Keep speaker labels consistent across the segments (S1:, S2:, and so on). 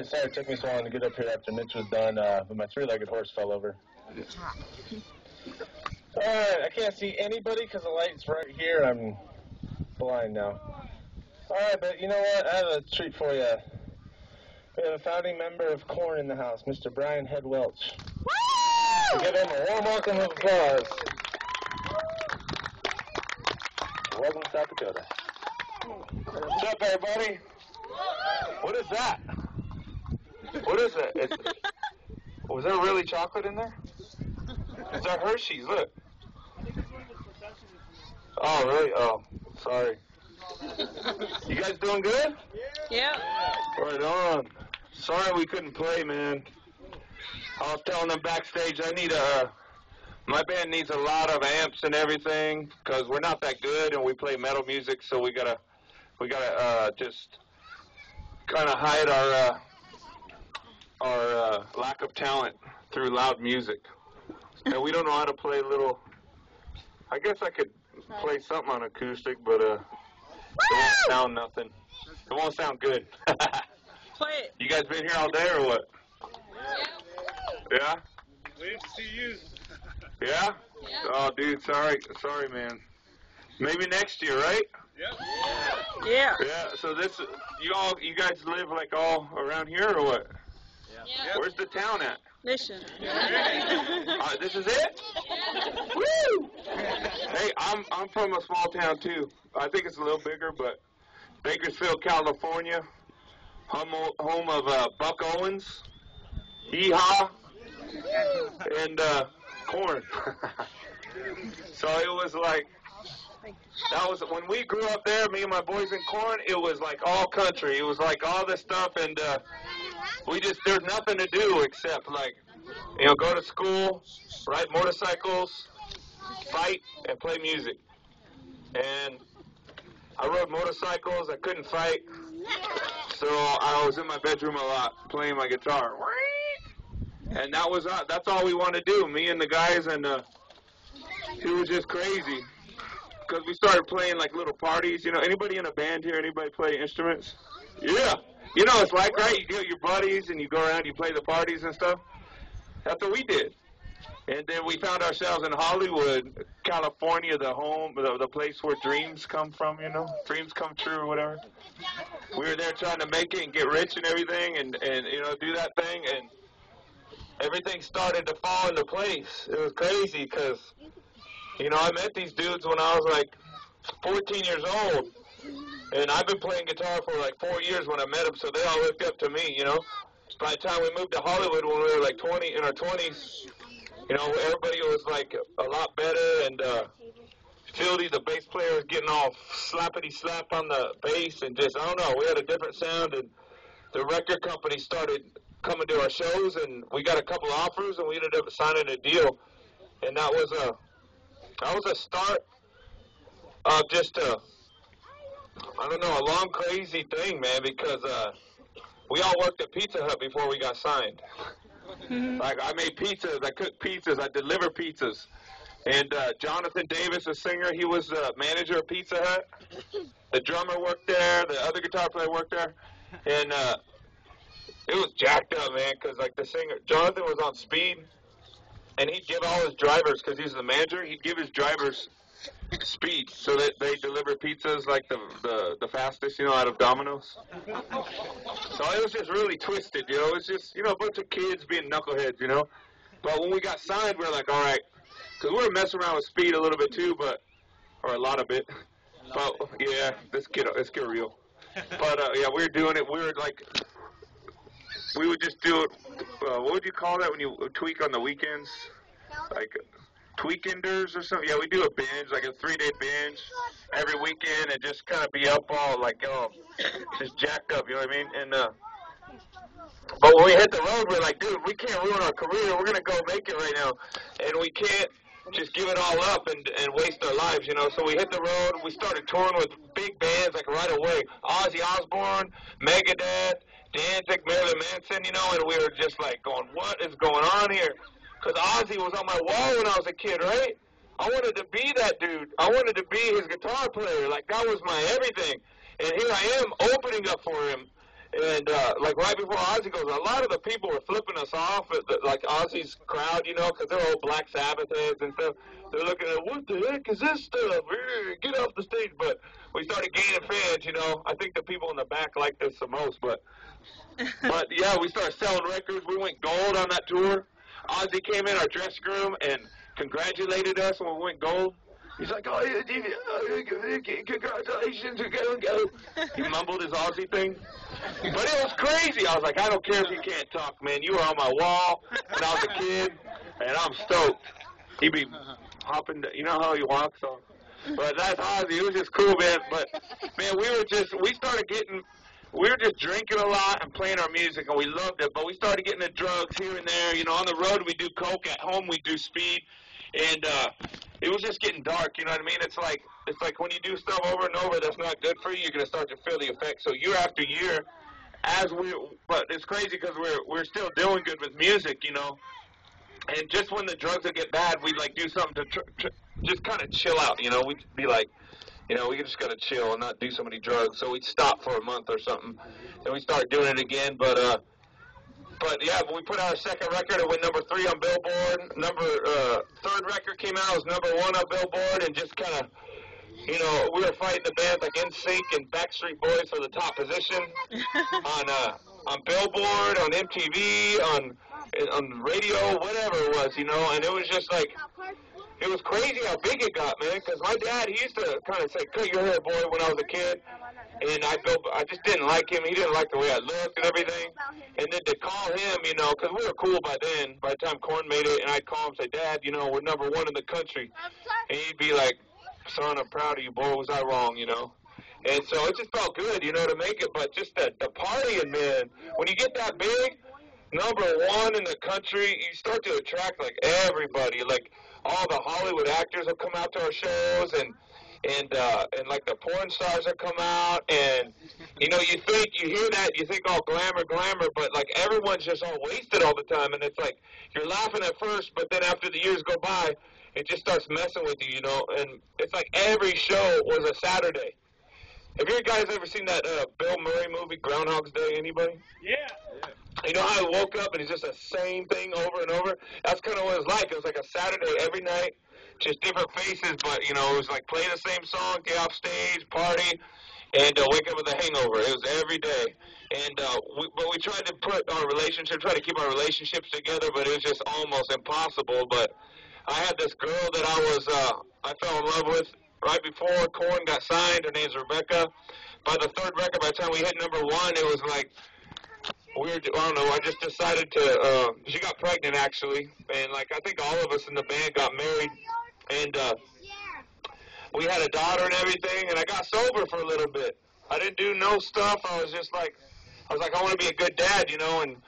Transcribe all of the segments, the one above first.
S1: Sorry, it took me so long to get up here after Mitch was done, but my three-legged horse fell over. Alright, I can't see anybody because the light's right here. I'm blind now. Alright, but you know what? I have a treat for you. We have a founding member of Korn in the house, Mr. Brian Head Welch. Woo! Give him a warm welcome of applause. Welcome to South Dakota. What's up, everybody? What is that? What is it? Was there really chocolate in there? Is that Hershey's? Look. Oh, really? Oh, sorry. You guys doing good?
S2: Yeah.
S1: Right on. Sorry we couldn't play, man. I was telling them backstage my band needs a lot of amps and everything because we're not that good and we play metal music, so we gotta just kind of hide our lack of talent through loud music. And we don't know how to play little. I guess I could play something on acoustic, but it won't sound nothing. It won't sound good.
S2: Play it.
S1: You guys been here all day or what? Yeah?
S3: Wait to see you.
S1: Yeah? Oh, dude, sorry, man. Maybe next year, right?
S2: Yeah.
S1: Yeah. So you guys live like all around here or what?
S2: Yeah.
S1: Where's the town at?
S2: Listen.
S1: This is it? Woo! Hey, I'm from a small town too. I think it's a little bigger, but Bakersfield, California, home of Buck Owens, Yeehaw, and Korn. So it was like, that was when we grew up there, me and my boys in Korn, it was like all country. It was like all this stuff, and there's nothing to do except like, go to school, ride motorcycles, fight, and play music. And I rode motorcycles, I couldn't fight, so I was in my bedroom a lot playing my guitar. And that's all we wanted to do, me and the guys, and it was just crazy. Because we started playing like little parties. Anybody in a band here? Anybody play instruments? Yeah. It's like, right? You get your buddies and you go around, you play the parties and stuff. That's what we did. And then we found ourselves in Hollywood, California, the place where dreams come from, dreams come true or whatever. We were there trying to make it and get rich and everything and do that thing. And everything started to fall into place. It was crazy because, I met these dudes when I was like 14 years old. And I've been playing guitar for like 4 years when I met them, so they all looked up to me, By the time we moved to Hollywood when we were like in our 20s, everybody was like a lot better, and Fieldy, the bass player, was getting all slappity-slap on the bass, and just, I don't know, we had a different sound, and the record company started coming to our shows, and we got a couple offers, and we ended up signing a deal, and that was a start of just a long, crazy thing, man, because we all worked at Pizza Hut before we got signed. Like, I made pizzas, I cooked pizzas, I delivered pizzas. And Jonathan Davis, a singer, he was the manager of Pizza Hut. The drummer worked there, the other guitar player worked there. And it was jacked up, man, because, like, the singer, Jonathan was on speed, and he'd give all his drivers, because he's the manager, he'd give his drivers speed so that they deliver pizzas like the fastest, out of Domino's. So it was just really twisted, it was just, a bunch of kids being knuckleheads, But when we got signed, we were like, all right, because we were messing around with speed a little bit too, or a lot of it. But yeah, let's get real. But yeah, we were doing it. We would just do it. What would you call that when you tweak on the weekends? Like tweekenders or something? Yeah, we do a binge, like a 3-day binge every weekend, and just kind of be up all like, just jacked up, you know what I mean? And but when we hit the road, we're like, dude, we can't ruin our career. We're gonna go make it right now, and we can't just give it all up and waste our lives, So we hit the road. We started touring with big bands like right away. Ozzy Osbourne, Megadeth, Danzig, Marilyn Manson, and we were just like going, what is going on here? Because Ozzy was on my wall when I was a kid, right? I wanted to be that dude. I wanted to be his guitar player. Like, that was my everything. And here I am opening up for him. And And, like, right before Ozzy goes, a lot of the people were flipping us off at, like, Ozzy's crowd, you know, because they're all Black Sabbath heads and stuff. They're looking at, what the heck is this stuff? Get off the stage. But we started gaining fans, you know. I think the people in the back like this the most. But yeah, we started selling records. We went gold on that tour. Ozzy came in our dressing room and congratulated us when we went gold. He's like, oh, congratulations, go. He mumbled his Aussie thing. But it was crazy. I was like, I don't care if you can't talk, man. You were on my wall when I was a kid, and I'm stoked. He'd be hopping, you know how he walks? So. But that's Ozzy. It was just cool, man. But, man, we were just drinking a lot and playing our music, and we loved it. But we started getting into drugs here and there. You know, on the road we do coke. At home we do speed. And it was just getting dark, you know what I mean? It's like when you do stuff over and over that's not good for you, you're going to start to feel the effects. So year after year, but it's crazy because we're still doing good with music, you know. And just when the drugs would get bad, we'd like do something to just kind of chill out, you know. We'd be like, you know, we just got to chill and not do so many drugs. So we'd stop for a month or something, and we start doing it again. But yeah, when we put out our second record, it went number 3 on Billboard. Third record came out, it was number 1 on Billboard, and just kind of, you know, we were fighting the bands like NSYNC and Backstreet Boys for the top position on Billboard, on MTV, on radio, whatever it was, you know. And it was just like, it was crazy how big it got, man. Because my dad, he used to kind of say, "Cut your hair, boy," when I was a kid. And I just didn't like him. He didn't like the way I looked and everything. And then to call him, you know, because we were cool by then, by the time Korn made it, and I'd call him and say, "Dad, you know, we're number 1 in the country." And he'd be like, "Son, I'm proud of you, boy. Was I wrong, you know?" And so it just felt good, you know, to make it. But just the partying, man, when you get that big, number 1 in the country, you start to attract, like, everybody. Like, all the Hollywood actors will come out to our shows, and like the porn stars that come out, and you know, you hear that, you think, oh, glamour, but like everyone's just all wasted all the time, and it's like you're laughing at first, but then after the years go by, it just starts messing with you, you know. And it's like every show was a Saturday. Have you guys ever seen that Bill Murray movie, Groundhog's Day? Anybody?
S2: Yeah.
S1: You know how he woke up and it's just the same thing over and over? That's kind of what it was like. It was like a Saturday every night. Just different faces, but, you know, it was like play the same song, get off stage, party, and wake up with a hangover. It was every day. And but we tried to try to keep our relationships together, but it was just almost impossible. But I had this girl that I fell in love with right before Korn got signed. Her name's Rebecca. By the third record, by the time we hit number 1, it was like, I don't know, I just decided to, she got pregnant, actually. And, like, I think all of us in the band got married. And we had a daughter and everything, and I got sober for a little bit. I didn't do no stuff. I was like, I want to be a good dad, you know, and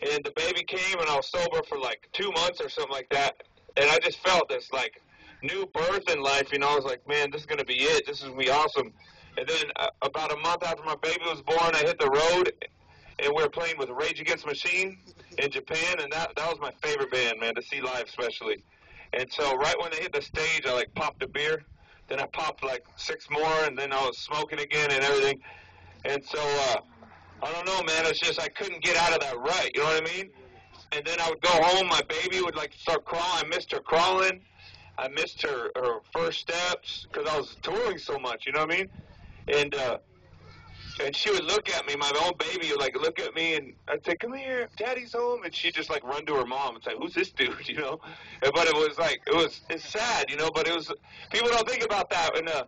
S1: the baby came, and I was sober for like 2 months or something like that. And I just felt this, like, new birth in life, you know. I was like, man, this is going to be it. This is going to be awesome. And then about a month after my baby was born, I hit the road, and we were playing with Rage Against the Machine in Japan, and that was my favorite band, man, to see live especially. And so right when they hit the stage, I, like, popped a beer. Then I popped, like, 6 more, and then I was smoking again and everything. And so, I don't know, man. It's just I couldn't get out of that rut, you know what I mean? And then I would go home. My baby would, like, start crawling. I missed her crawling. I missed her first steps because I was touring so much, you know what I mean? And she would look at me, my own baby would, like, look at me, and I'd say, come here, Daddy's home. And she'd just, like, run to her mom and say, who's this dude, you know? But it was, like, it's sad, you know, but it was, people don't think about that in the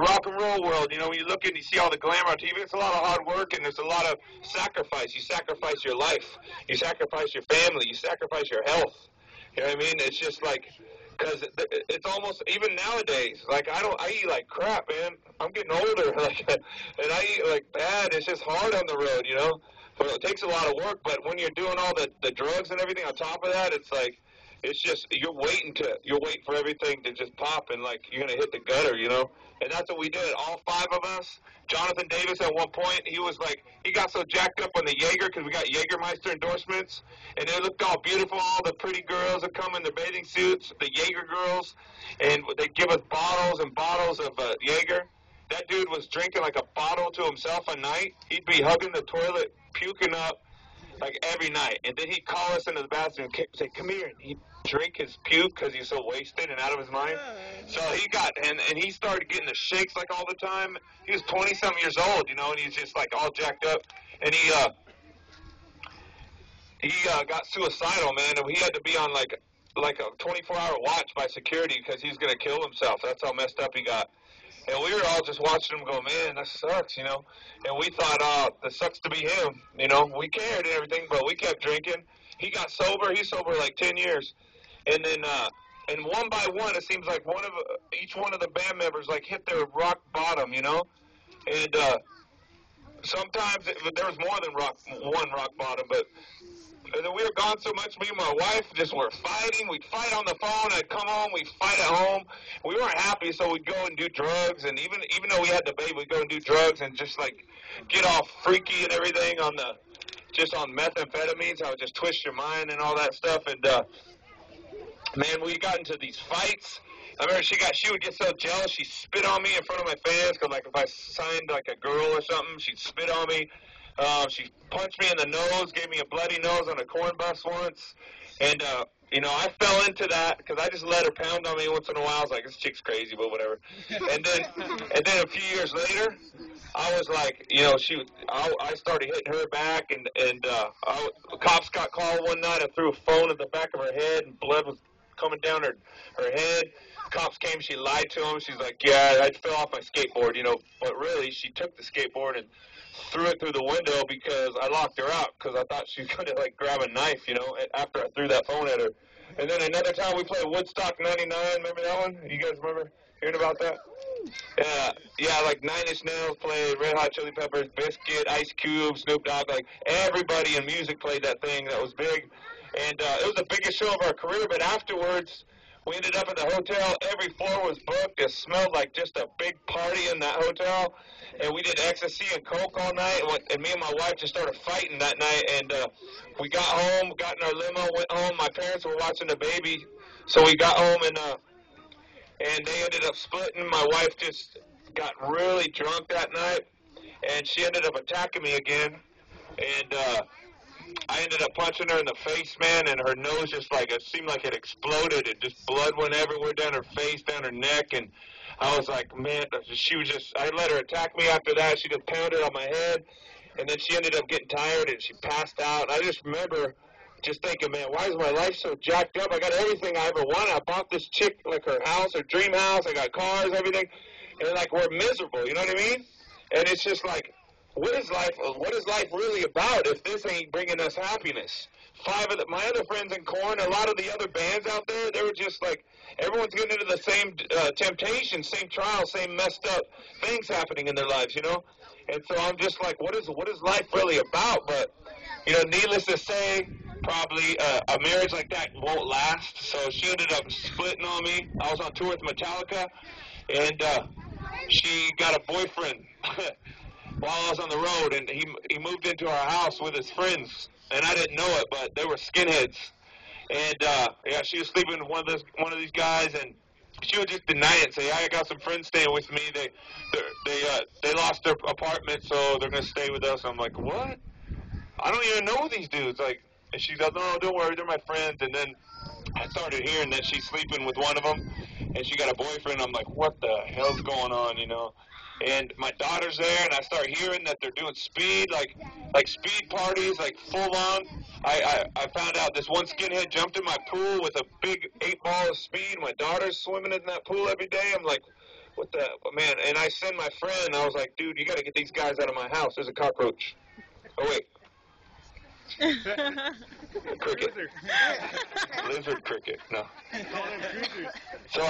S1: rock and roll world, you know. When you look and you see all the glamour on TV, it's a lot of hard work, and there's a lot of sacrifice. You sacrifice your life. You sacrifice your family. You sacrifice your health. You know what I mean? It's just, like, because it's almost, even nowadays, like, I eat like crap, man. I'm getting older, like, and I eat like bad. It's just hard on the road, you know. So it takes a lot of work, but when you're doing all the drugs and everything on top of that, it's like, it's just, you're waiting for everything to just pop, and, like, you're going to hit the gutter, you know. And that's what we did, all 5 of us. Jonathan Davis, at one point, he was like, he got so jacked up on the Jaeger, because we got Jägermeister endorsements, and it looked all beautiful. All the pretty girls would come in their bathing suits, the Jaeger girls, and they'd give us bottles and bottles of Jaeger. that dude was drinking like a bottle to himself a night. He'd be hugging the toilet, puking up like every night. And then he'd call us into the bathroom and say, come here. And he'd drink his puke because he's so wasted and out of his mind. So he got, and he started getting the shakes like all the time. He was 20-something years old, you know, and he's just like all jacked up. And he got suicidal, man, and he had to be on like a 24-hour watch by security because he's going to kill himself. That's how messed up he got. And we were all just watching him go, man, that sucks, you know. And we thought, that sucks to be him, you know. We cared and everything, but we kept drinking. He got sober. He's sober like 10 years. And then, and one by one, it seems like each one of the band members like hit their rock bottom, you know. And sometimes there was more than one rock bottom, but we were gone so much. Me and my wife just were fighting. We'd fight on the phone. I'd come home. We'd fight at home. We weren't happy, so we'd go and do drugs. And even though we had the baby, we'd go and do drugs and just like get all freaky and everything on methamphetamines. I would just twist your mind and all that stuff. And man, we got into these fights. I remember she would get so jealous. She'd spit on me in front of my fans because like if I signed like a girl or something, she'd spit on me. She punched me in the nose, gave me a bloody nose on a corn bus once. And, you know, I fell into that because I just let her pound on me once in a while. I was like, this chick's crazy, but whatever. And then a few years later, I was like, you know, I started hitting her back, and cops got called one night. I threw a phone at the back of her head, and blood was coming down her head. Cops came, she lied to them. She's like, yeah, I fell off my skateboard, you know. But really, she took the skateboard and threw it through the window because I locked her out because I thought she was going to, like, grab a knife, you know, after I threw that phone at her. And then another time we played Woodstock 99. Remember that one? You guys remember hearing about that? Yeah, like Nine Inch Nails played, Red Hot Chili Peppers, Biscuit, Ice Cube, Snoop Dogg. Like, everybody in music played that thing. That was big. And it was the biggest show of our career, but afterwards we ended up at the hotel. Every floor was booked. It smelled like just a big party in that hotel. And we did ecstasy and coke all night. And me and my wife just started fighting that night. And we got home, got in our limo, went home. My parents were watching the baby. So we got home, and they ended up splitting. My wife just got really drunk that night. And she ended up attacking me again. And I ended up punching her in the face, man, and her nose just like, it seemed like it exploded. It just, blood went everywhere down her face, down her neck, and I was like, man, I let her attack me after that. She just pounded on my head, and then she ended up getting tired, and she passed out. I just remember just thinking, man, why is my life so jacked up? I got everything I ever wanted. I bought this chick, like, her house, her dream house. I got cars, everything, and, like, we're miserable, you know what I mean? And it's just like, what is life really about if this ain't bringing us happiness? My other friends in Korn, a lot of the other bands out there, they were just like, everyone's getting into the same temptation, same trials, same messed up things happening in their lives, you know? And so I'm just like, what is life really about? But, you know, needless to say, probably a marriage like that won't last. So she ended up splitting on me. I was on tour with Metallica, and she got a boyfriend while I was on the road, and he moved into our house with his friends, and I didn't know it, but they were skinheads. And yeah, she was sleeping with one of these guys, and she would just deny it and say, I got some friends staying with me. They lost their apartment, so they're gonna stay with us. I'm like, what? I don't even know these dudes. Like, and she goes, no, don't worry, they're my friends. And then I started hearing that she's sleeping with one of them, and she got a boyfriend. I'm like, what the hell's going on, you know? And my daughter's there, and I start hearing that they're doing speed, like speed parties, like full on. I found out this one skinhead jumped in my pool with a big 8-ball of speed. My daughter's swimming in that pool every day. I'm like, what the, man? And I send my friend, I was like, dude, you got to get these guys out of my house. There's a cockroach. Oh, wait. Cricket. Lizard cricket. No. So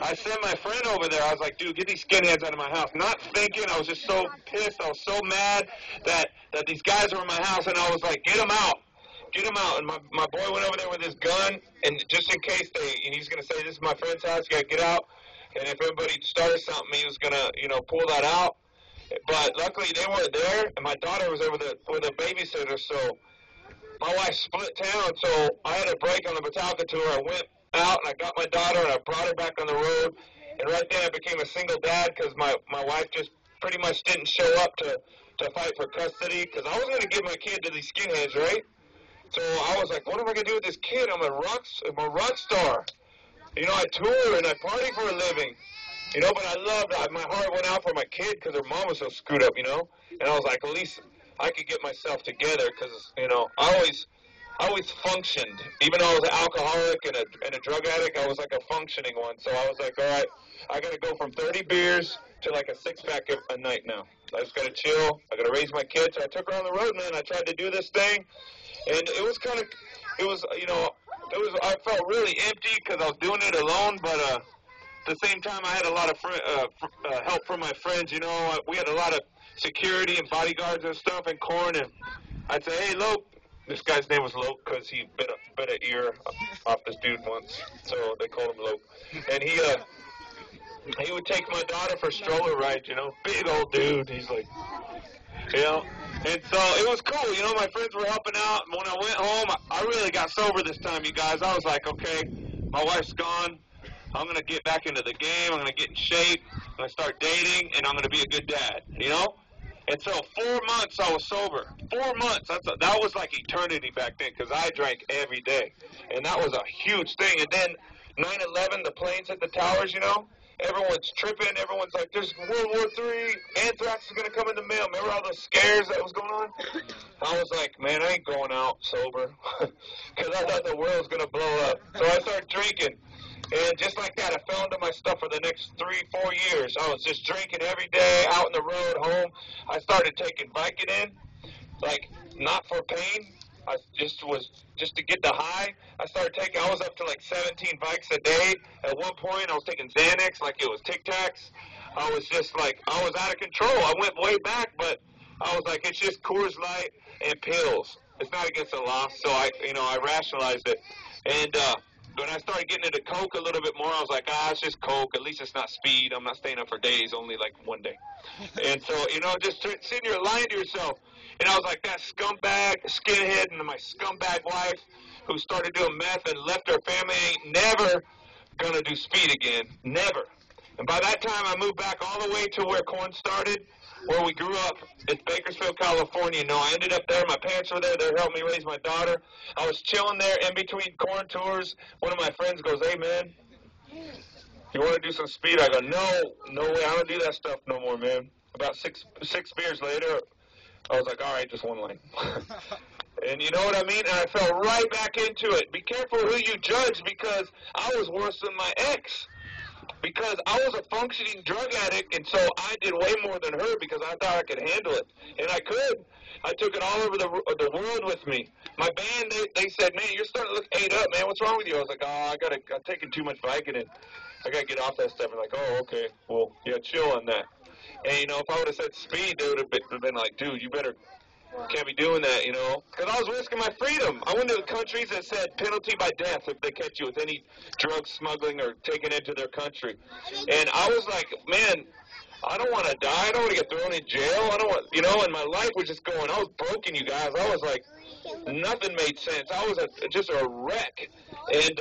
S1: I sent my friend over there. I was like, dude, get these skinheads out of my house. Not thinking. I was just so pissed. I was so mad that these guys were in my house, and I was like, get them out. Get them out. And my boy went over there with his gun, and just in case and he's going to say, this is my friend's house, you got to get out. And if anybody started something, he was going to, you know, pull that out. But luckily they weren't there, and my daughter was over there with a babysitter, so my wife split town, so I had a break on the Metallica tour. I went out, and I got my daughter, and I brought her back on the road, And right then I became a single dad because my wife just pretty much didn't show up to fight for custody because I was going to give my kid to these skinheads, right? So I was like, what am I going to do with this kid? I'm a rock star. You know, I tour and I party for a living. You know, but my heart went out for my kid because her mom was so screwed up, you know? And I was like, at least I could get myself together because, you know, I always functioned. Even though I was an alcoholic and a drug addict, I was like a functioning one. So I was like, all right, I got to go from 30 beers to like a six-pack a night now. I just got to chill. I got to raise my kids. So I took her on the road, man. I tried to do this thing. And it was, you know, I felt really empty because I was doing it alone, but at the same time I had a lot of help from my friends, you know. We had a lot of security and bodyguards and stuff in Corn, and I'd say, hey, Lope. This guy's name was Lope because he bit an ear off this dude once, so they called him Lope. And he would take my daughter for stroller rides, you know, big old dude. He's like, you know. And so it was cool, you know, my friends were helping out. When I went home, I really got sober this time, you guys. I was like, okay, my wife's gone. I'm going to get back into the game. I'm going to get in shape. I'm going to start dating, and I'm going to be a good dad, you know? And so 4 months I was sober. 4 months. That was like eternity back then because I drank every day. And that was a huge thing. And then 9/11, the planes hit the towers, you know? Everyone's tripping. Everyone's like, there's World War III. Anthrax is going to come in the mail. Remember all those scares that was going on? I was like, man, I ain't going out sober because I thought the world was going to blow up. So I started drinking. And just like that, I fell into my stuff for the next 3-4 years. I was just drinking every day, out on the road, home. I started taking Vicodin, like, not for pain. I just to get the high. I was up to like 17 Vicks a day. At one point, I was taking Xanax like it was Tic Tacs. I was just like, I was out of control. I went way back, but I was like, it's just Coors Light and pills. It's not against the law, so I rationalized it. And when I started getting into Coke a little bit more, I was like, it's just Coke. At least it's not speed. I'm not staying up for days, only like one day. And so, you know, just sitting here lying to yourself. And I was like that scumbag, skinhead, and my scumbag wife who started doing meth and left her family ain't never going to do speed again. Never. And by that time, I moved back all the way to where Corn started, where we grew up. It's Bakersfield, California. No, I ended up there. My parents were there. They helped me raise my daughter. I was chilling there in between Corn tours. One of my friends goes, hey, man, you want to do some speed? I go, no way. I don't do that stuff no more, man. About six beers later, I was like, all right, just one line. And you know what I mean? And I fell right back into it. Be careful who you judge because I was worse than my ex. Because I was a functioning drug addict, and so I did way more than her because I thought I could handle it. And I could. I took it all over the world with me. My band, they said, man, you're starting to look ate up, man. What's wrong with you? I was like, I'm taking too much Vicodin. I got to get off that stuff. And like, oh, okay. Well, yeah, chill on that. And, you know, if I would have said speed, they would have been like, dude, you can't be doing that, you know. Because I was risking my freedom. I went to the countries that said penalty by death if they catch you with any drug smuggling or taking into their country. And I was like, man, I don't want to die. I don't want to get thrown in jail. I don't want, you know, and my life was just going. I was broken, you guys. I was like, nothing made sense. I was just a wreck. And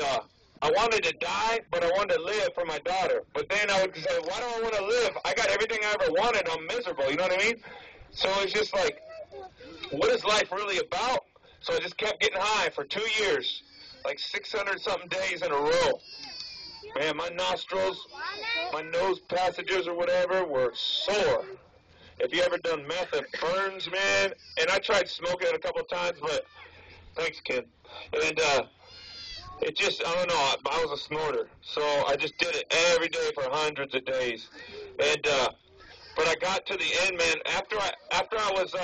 S1: I wanted to die, but I wanted to live for my daughter. But then I would say, why do I want to live? I got everything I ever wanted. I'm miserable. You know what I mean? So it's just like, what is life really about? So I just kept getting high for 2 years, like 600-something days in a row. Man, my nostrils, my nose passages or whatever were sore. If you ever done meth, it burns, man. And I tried smoking it a couple of times, but thanks, kid. And it just, I don't know, I was a snorter. So I just did it every day for hundreds of days. And but I got to the end, man. After I was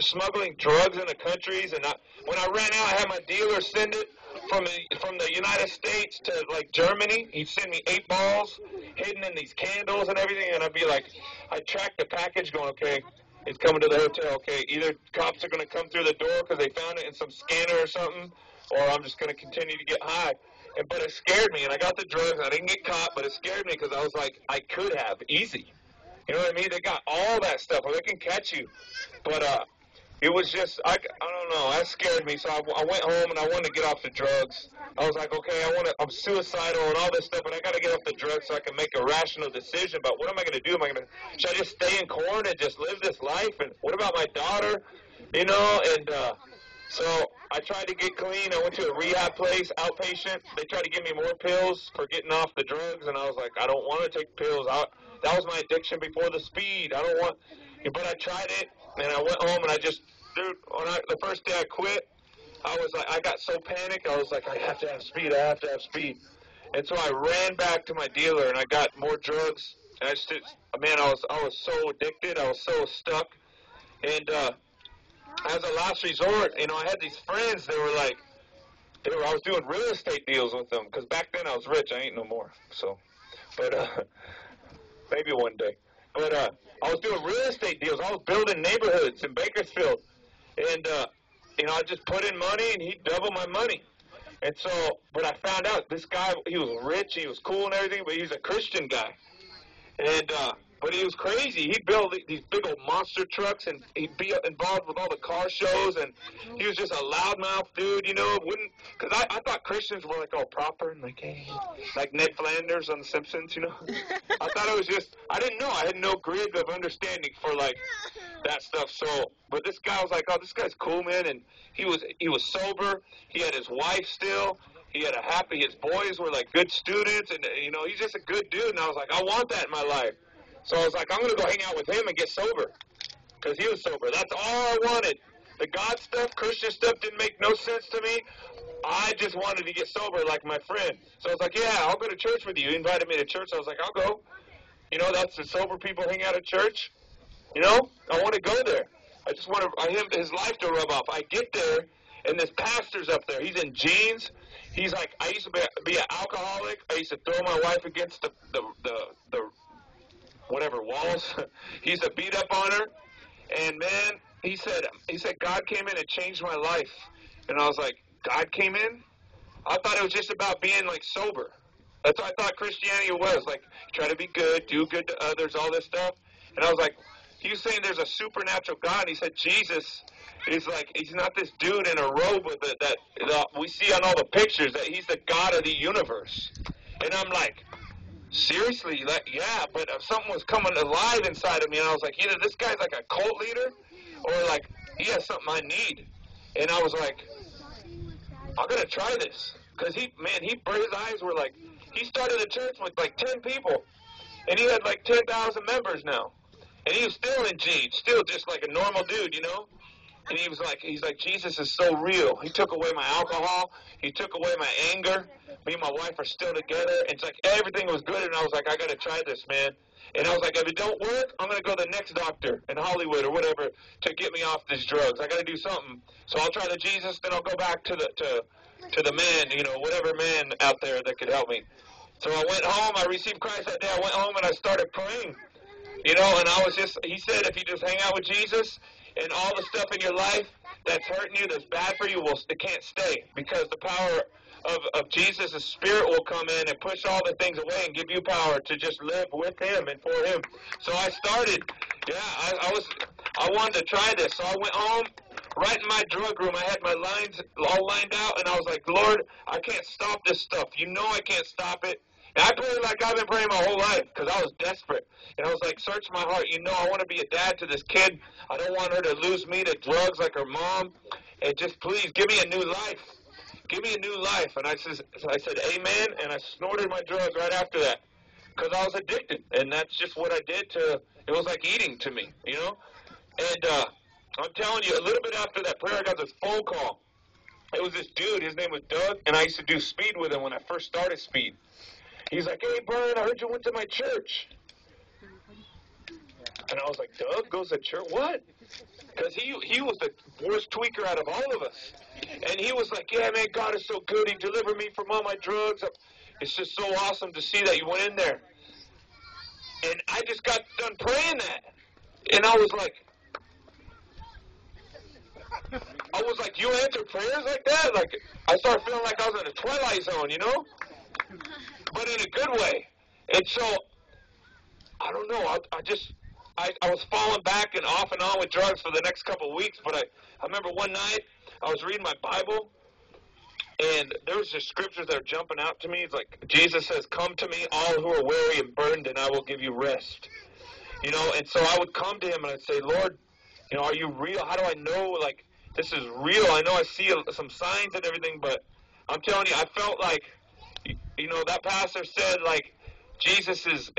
S1: smuggling drugs into countries, and when I ran out, I had my dealer send it from the United States to like Germany. He'd send me 8 balls hidden in these candles and everything, and I'd be like, I'd track the package, going, okay, it's coming to the hotel. Okay, either cops are going to come through the door because they found it in some scanner or something, or I'm just going to continue to get high. But it scared me, and I got the drugs. I didn't get caught, but it scared me because I was like, I could have easy. You know what I mean? They got all that stuff, or they can catch you. But it was just, I don't don't know. That scared me. So I went home and I wanted to get off the drugs. I was like, okay, I'm suicidal and all this stuff, but I got to get off the drugs so I can make a rational decision about what am I going to do? Should I just stay in corn and just live this life? And what about my daughter? You know, and so I tried to get clean. I went to a rehab place, outpatient. They tried to give me more pills for getting off the drugs, and I was like, I don't want to take pills. That was my addiction before the speed. I don't want, but I tried it, and I went home, and the first day I quit, I was like, I got so panicked. I was like, I have to have speed. I have to have speed. And so I ran back to my dealer, and I got more drugs. And I was so addicted. I was so stuck. And as a last resort, I had these friends. They were like, I was doing real estate deals with them because back then I was rich. I ain't no more. So, but maybe one day. But I was doing real estate deals. I was building neighborhoods in Bakersfield, and I just put in money, and he'd double my money. And so, but I found out this guy, he was rich, he was cool and everything, but he's a Christian guy. And but he was crazy. He'd build these big old monster trucks, and he'd be involved with all the car shows, and he was just a loudmouth dude, because I thought Christians were like all proper and like, hey, like Ned Flanders on The Simpsons, I thought it was just, I didn't know. I had no grid of understanding for like that stuff. So, but this guy was like, oh, this guy's cool, man, and he was sober. He had his wife still. He had his boys were like good students, and he's just a good dude. And I was like, I want that in my life. So I was like, I'm gonna go hang out with him and get sober, because he was sober. That's all I wanted. The God stuff, Christian stuff, didn't make no sense to me. I just wanted to get sober like my friend. So I was like, yeah, I'll go to church with you. He invited me to church. So I was like, I'll go. That's the sober people hang out at church. I want to go there. I just want his life to rub off. I get there, and this pastor's up there. He's in jeans. He's like, I used to be an alcoholic. I used to throw my wife against the whatever walls. He used to beat up on her. And man, he said, God came in and changed my life. And I was like, God came in? I thought it was just about being like sober. That's what I thought Christianity was. Like, try to be good, do good to others, all this stuff. And I was like, he was saying there's a supernatural God. And he said Jesus is like, he's not this dude in a robe with that we see on all the pictures, that he's the God of the universe. And I'm like, seriously? Like, yeah, but if something was coming alive inside of me, and I was like, either this guy's like a cult leader, or like, he has something I need. And I was like, I'm going to try this. Because his eyes were like, he started a church with like 10 people. And he had like 10,000 members now. And he was still in jeans, still just like a normal dude, And he's like, Jesus is so real. He took away my alcohol. He took away my anger. Me and my wife are still together. And it's like everything was good. And I was like, I got to try this, man. And I was like, if it don't work, I'm going to go to the next doctor in Hollywood or whatever to get me off these drugs. I got to do something. So I'll try the Jesus, then I'll go back to the man, whatever man out there that could help me. So I went home. I received Christ that day. I went home and I started praying. And he said, if you just hang out with Jesus, and all the stuff in your life that's hurting you, that's bad for you, it can't stay, because the power of Jesus' Spirit will come in and push all the things away and give you power to just live with Him and for Him. So I started. Yeah, I wanted to try this. So I went home. Right in my drug room, I had my lines all lined out, and I was like, Lord, I can't stop this stuff. I can't stop it. And I prayed like I've been praying my whole life, because I was desperate. And I was like, search my heart. I want to be a dad to this kid. I don't want her to lose me to drugs like her mom. And just please give me a new life. Give me a new life. And I said, amen. And I snorted my drugs right after that, because I was addicted. And that's just what I did it was like eating to me, And I'm telling you, a little bit after that prayer, I got this phone call. It was this dude. His name was Doug. And I used to do speed with him when I first started speed. He's like, hey, Brian, I heard you went to my church. And I was like, Doug goes to church? What? Because he was the worst tweaker out of all of us. And he was like, yeah, man, God is so good. He delivered me from all my drugs. It's just so awesome to see that you went in there. And I just got done praying that. And I was like, you answer prayers like that? Like, I started feeling like I was in a Twilight Zone, But in a good way. And so, I don't know, I was falling back and off and on with drugs for the next couple of weeks, but I remember one night I was reading my Bible, and there was just scriptures that are jumping out to me. It's like Jesus says, "Come to me, all who are weary and burdened, and I will give you rest." You know, and so I would come to him and I'd say, "Lord, you know, are you real? How do I know, like, this is real? I know I see some signs and everything, but I'm telling you, I felt like, you know, that pastor said, like, Jesus is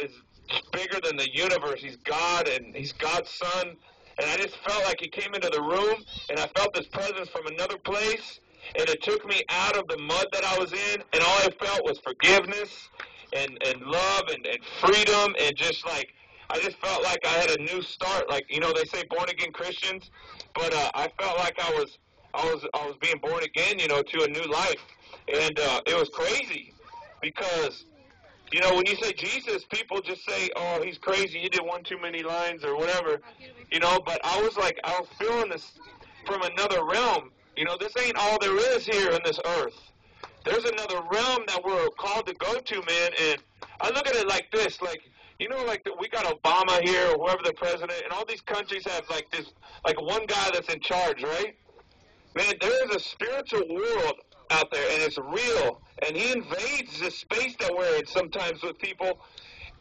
S1: bigger than the universe. He's God, and he's God's son." And I just felt like he came into the room, and I felt this presence from another place, and it took me out of the mud that I was in, and all I felt was forgiveness and love and freedom, and just like, I just felt like I had a new start. Like, you know, they say born again Christians, but I felt like I was being born again, you know, to a new life. And it was crazy because, you know, when you say Jesus, people just say, "Oh, he's crazy. He did one too many lines," or whatever, you know. But I was feeling this from another realm. You know, this ain't all there is here in this earth. There's another realm that we're called to go to, man. And I look at it like this, like, you know, like we got Obama here or whoever the president, and all these countries have like this, like one guy that's in charge, right? Man, there is a spiritual world out there, and it's real. And he invades this space that we're in sometimes with people.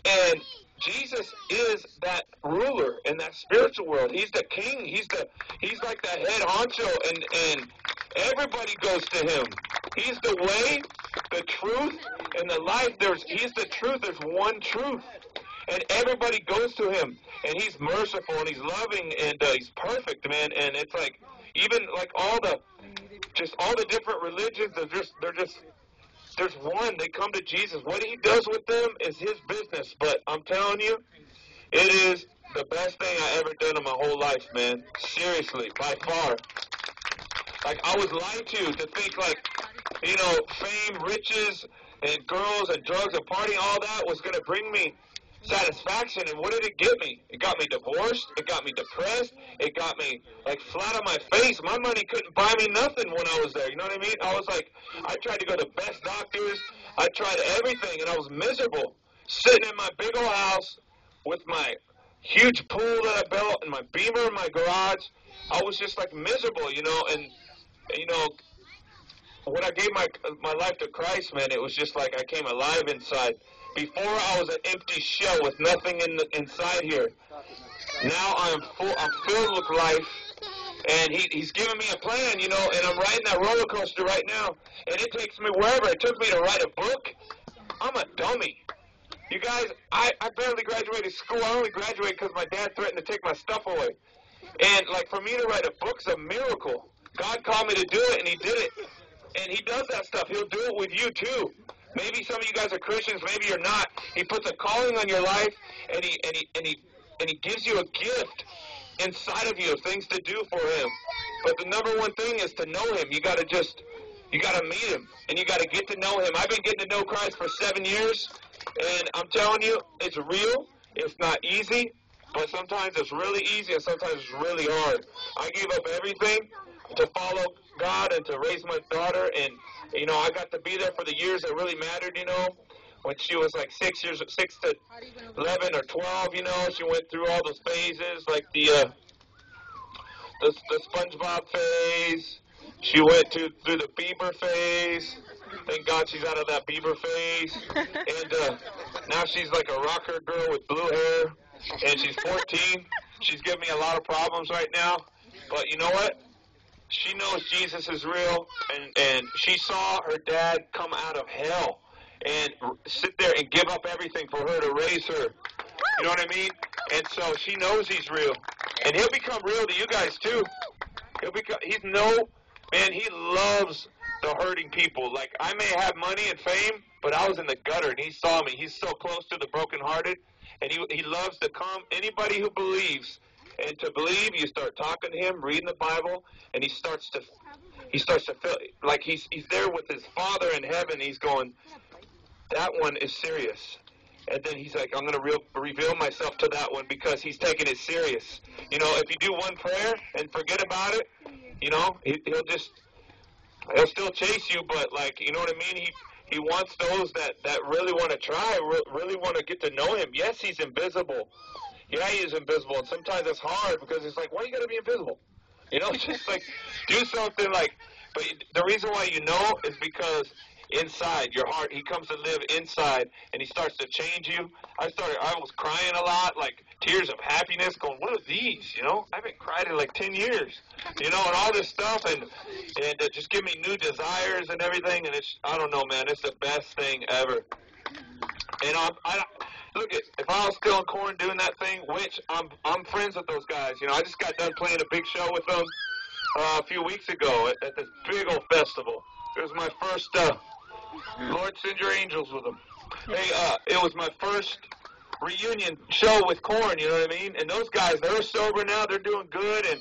S1: And Jesus is that ruler in that spiritual world. He's the king. He's like the head honcho, and everybody goes to him. He's the way, the truth, and the life. He's the truth. There's one truth. And everybody goes to him. And he's merciful, and he's loving, and he's perfect, man. And it's like, even like all the different religions, there's one. They come to Jesus. What he does with them is his business. But I'm telling you, it is the best thing I ever done in my whole life, man. Seriously, by far. Like, I was lied to think, like, you know, fame, riches, and girls and drugs and partying, all that was going to bring me satisfaction. And what did it get me? It got me divorced. It got me depressed. It got me, like, flat on my face. My money couldn't buy me nothing when I was there. You know what I mean? I was like, I tried to go to the best doctors. I tried everything, and I was miserable. Sitting in my big old house with my huge pool that I built and my Beamer in my garage. I was just, like, miserable, you know. And you know, when I gave my life to Christ, man, it was just like I came alive inside. Before, I was an empty shell with nothing inside here. Now I'm filled with life, and he's giving me a plan, you know, and I'm riding that roller coaster right now, and it takes me wherever. It took me to write a book. I'm a dummy. You guys, I barely graduated school. I only graduated because my dad threatened to take my stuff away. And, like, for me to write a book's a miracle. God called me to do it, and he did it. And he does that stuff. He'll do it with you, too. Maybe some of you guys are Christians, maybe you're not. He puts a calling on your life, and he gives you a gift inside of you of things to do for him. But the number one thing is to know him. You got to meet him, and you got to get to know him. I've been getting to know Christ for 7 years, and I'm telling you, it's real. It's not easy, but sometimes it's really easy, and sometimes it's really hard. I gave up everything to follow God and to raise my daughter, and you know, I got to be there for the years that really mattered, you know. When she was like 6 to 11 or 12, you know, she went through all those phases, like the SpongeBob phase. She went through the Bieber phase. Thank God she's out of that Bieber phase. And now she's like a rocker girl with blue hair, and she's 14. She's giving me a lot of problems right now. But you know what? She knows Jesus is real, and she saw her dad come out of hell and sit there and give up everything for her to raise her. You know what I mean? And so she knows he's real. And he'll become real to you guys, too. He loves the hurting people. Like, I may have money and fame, but I was in the gutter, and he saw me. He's so close to the brokenhearted, and he loves to come. Anybody who believes, and to believe, you start talking to him, reading the Bible, and he starts to feel like he's there with his Father in heaven. He's going, that one is serious. And then he's like, I'm going to reveal myself to that one because he's taking it serious. You know, if you do one prayer and forget about it, you know, he'll still chase you, but, like, you know what I mean? He wants those that really want to try, really want to get to know him. Yes, he's invisible. yeah, he is invisible, and sometimes it's hard because it's like, why you got to be invisible? You know, just like do something like. But the reason why you know is because inside your heart, he comes to live inside, and he starts to change you. I was crying a lot, like tears of happiness, going, what are these? You know, I haven't cried in like 10 years. You know, and all this stuff, and just give me new desires and everything. And it's, I don't know, man, it's the best thing ever. And I look at, if I was still in Corn doing that thing, which I'm friends with those guys. You know, I just got done playing a big show with them a few weeks ago at this big old festival. It was my first, Lord, send your angels with them. Hey, it was my first reunion show with Corn, you know what I mean? And those guys, they're sober now, they're doing good, and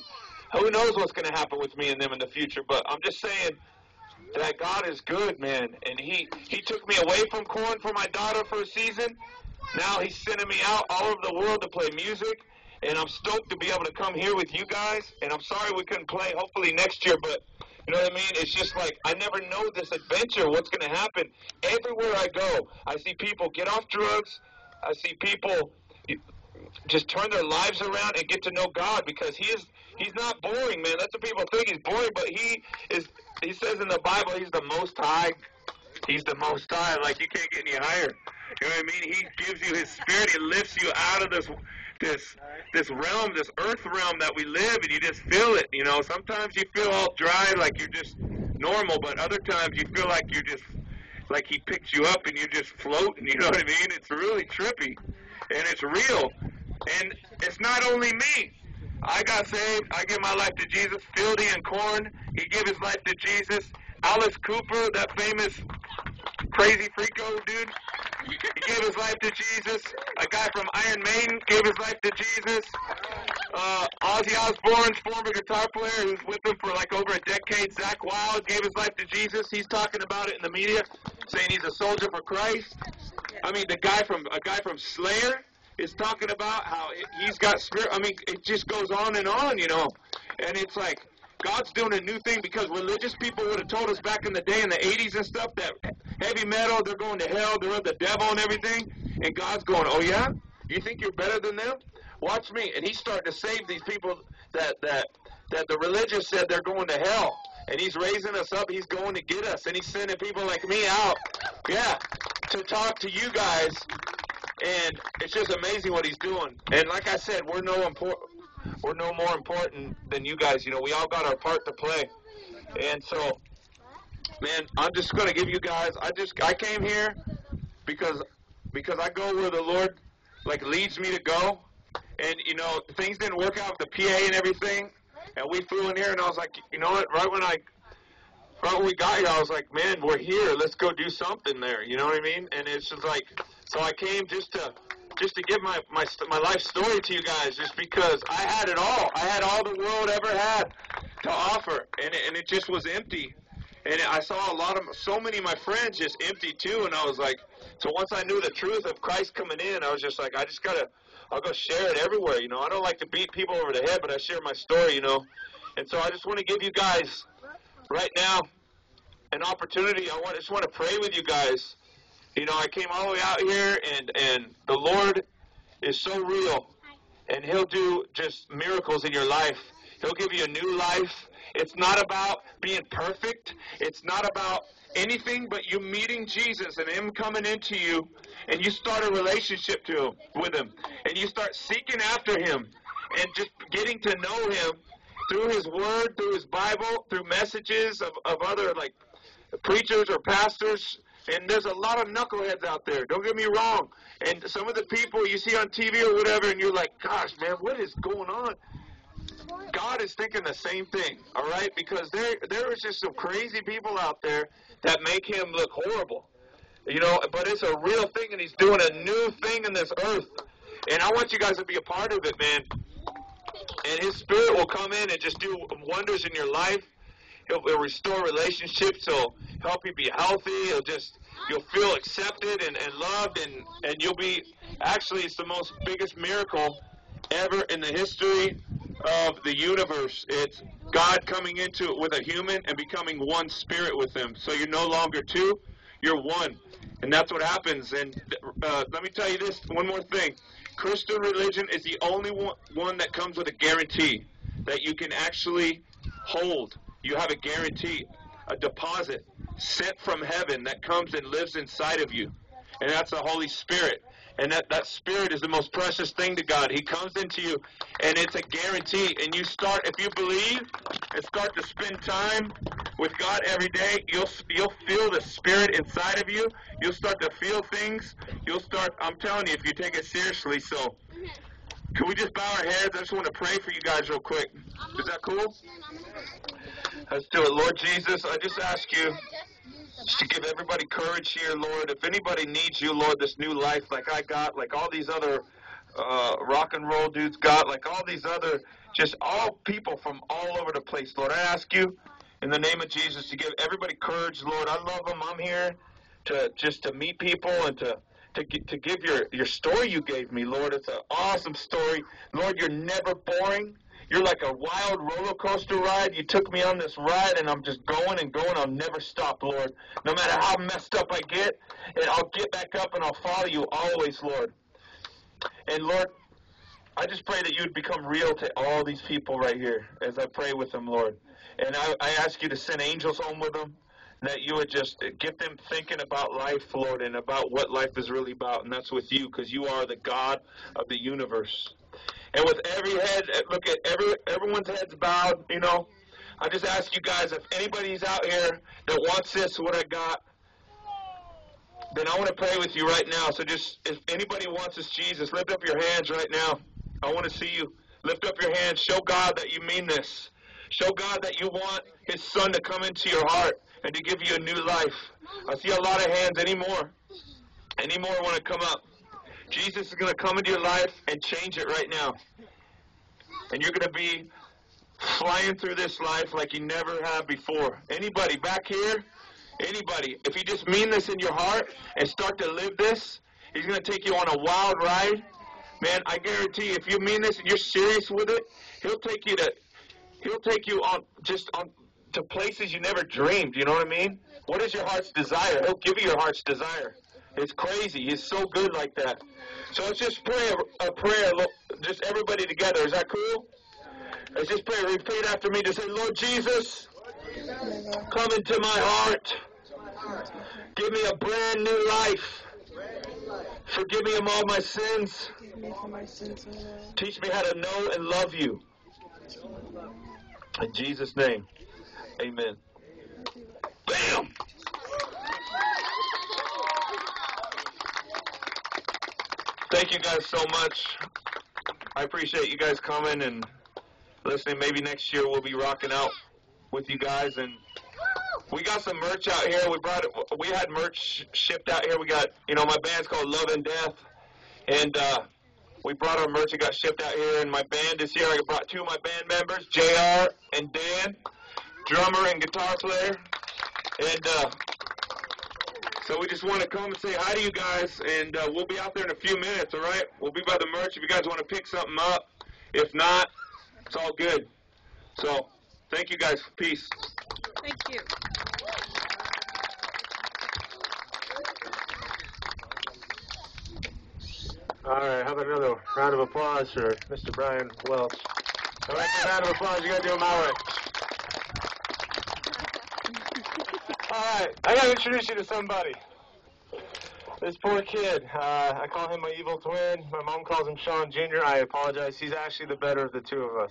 S1: who knows what's going to happen with me and them in the future. But I'm just saying that God is good, man. And he took me away from Corn for my daughter for a season. Now he's sending me out all over the world to play music. And I'm stoked to be able to come here with you guys. And I'm sorry we couldn't play hopefully next year, but you know what I mean? It's just like I never know this adventure, what's going to happen. Everywhere I go, I see people get off drugs. I see people just turn their lives around and get to know God, because he's not boring, man. That's what people think, he's boring, but he says in the Bible he's the Most High. He's the Most High. Like, you can't get any higher. You know what I mean? He gives you his spirit. He lifts you out of this realm, this earth realm that we live, and you just feel it. You know, sometimes you feel all dry, like you're just normal, but other times you feel like you're just, like he picks you up and you're just floating. You know what I mean? It's really trippy, and it's real. And it's not only me. I got saved. I give my life to Jesus. Fieldy and Corn, he gave his life to Jesus. Alice Cooper, that famous crazy freako dude, he gave his life to Jesus. A guy from Iron Maiden gave his life to Jesus. Ozzy Osbourne's former guitar player, who's with him for like over a decade, Zach Wilde, gave his life to Jesus. He's talking about it in the media, saying he's a soldier for Christ. I mean, a guy from Slayer is talking about how he's got spirit. I mean, it just goes on, you know. And it's like God's doing a new thing, because religious people would have told us back in the day, in the 80s and stuff, that heavy metal, they're going to hell, they're of the devil and everything. And God's going, oh yeah? You think you're better than them? Watch me. And he's starting to save these people that the religious said they're going to hell. And he's raising us up. He's going to get us. And he's sending people like me out, to talk to you guys. And it's just amazing what he's doing. And like I said, we're no more important than you guys. You know, we all got our part to play. And so, man, I'm just going to give you guys, I came here because I go where the Lord, like, leads me to go. And, you know, things didn't work out with the PA and everything. And we flew in here, and I was like, you know what, right when we got here, I was like, man, we're here. Let's go do something there. You know what I mean? And it's just like, so I came just to give my life story to you guys, just because I had it all. I had all the world ever had to offer, and it just was empty. And I saw so many of my friends just empty too, and I was like, so once I knew the truth of Christ coming in, I was just like, I'll go share it everywhere, you know. I don't like to beat people over the head, but I share my story, you know. And so I just want to give you guys right now an opportunity. I just want to pray with you guys. You know, I came all the way out here, and the Lord is so real, and he'll do just miracles in your life. He'll give you a new life. It's not about being perfect. It's not about anything but you meeting Jesus and him coming into you, and you start a relationship with him, and you start seeking after him and just getting to know him through his word, through his Bible, through messages of other, like, preachers or pastors. And there's a lot of knuckleheads out there, don't get me wrong. And some of the people you see on TV or whatever, and you're like, gosh, man, what is going on? God is thinking the same thing, all right? Because there is just some crazy people out there that make him look horrible. You know, but it's a real thing, and he's doing a new thing in this earth. And I want you guys to be a part of it, man. And his spirit will come in and just do wonders in your life. He'll restore relationships. He'll help you be healthy. You'll feel accepted and loved, and you'll be, actually, it's the most biggest miracle ever in the history of the universe. It's God coming into it with a human and becoming one spirit with him. So you're no longer two, you're one. And that's what happens. And let me tell you this, one more thing. Christian religion is the only one that comes with a guarantee that you can actually hold. You have a guarantee, a deposit sent from heaven that comes and lives inside of you. And that's the Holy Spirit. And that Spirit is the most precious thing to God. He comes into you, and it's a guarantee. And you start, if you believe and start to spend time with God every day, you'll feel the Spirit inside of you. You'll start to feel things. I'm telling you, if you take it seriously. So, can we just bow our heads? I just want to pray for you guys real quick. Is that cool? Let's do it. Lord Jesus, I just ask you to give everybody courage here, Lord. If anybody needs you, Lord, this new life like I got, like all these other rock and roll dudes got, like all these other, just all people from all over the place, Lord, I ask you in the name of Jesus to give everybody courage, Lord. I love them. I'm here to meet people and to give your story you gave me, Lord. It's an awesome story. Lord, you're never boring. You're like a wild roller coaster ride. You took me on this ride, and I'm just going and going. I'll never stop, Lord. No matter how messed up I get, and I'll get back up and I'll follow you always, Lord. And Lord, I just pray that you would become real to all these people right here as I pray with them, Lord. And I ask you to send angels home with them, that you would just get them thinking about life, Lord, and about what life is really about, and that's with you, because you are the God of the universe. And with every head, look at everyone's heads bowed, you know. I just ask you guys, if anybody's out here that wants this, what I got, then I want to pray with you right now. So just, if anybody wants this Jesus, lift up your hands right now. I want to see you. Lift up your hands. Show God that you mean this. Show God that you want his son to come into your heart and to give you a new life. I see a lot of hands. Any more want to come up? Jesus is going to come into your life and change it right now. And you're going to be flying through this life like you never have before. Anybody back here? Anybody? If you just mean this in your heart and start to live this, he's going to take you on a wild ride. Man, I guarantee if you mean this and you're serious with it, he'll take you on to places you never dreamed. You know what I mean? What is your heart's desire? He'll give you your heart's desire. It's crazy. He's so good like that. So let's just pray a prayer, just everybody together. Is that cool? Let's just pray. Repeat after me to say, Lord Jesus, come into my heart. Give me a brand new life. Forgive me of all my sins. Teach me how to know and love you. In Jesus' name, amen. Bam! Thank you guys so much. I appreciate you guys coming and listening. Maybe next year we'll be rocking out with you guys. And we got some merch out here. We had merch shipped out here. We got, my band's called Love and Death. And we brought our merch. It got shipped out here. And my band is here. I brought two of my band members, JR and Dan, drummer and guitar player. And so we just want to come and say hi to you guys, and we'll be out there in a few minutes, all right? We'll be by the merch if you guys want to pick something up. If not, it's all good. So, thank you guys. Peace.
S2: Thank you.
S3: All right, how about another round of applause for Mr. Brian Welch? All right, a round of applause. You got to do it my way. All right, I got to introduce you to somebody. This poor kid, I call him my evil twin. My mom calls him Sean Jr. I apologize. He's actually the better of the two of us.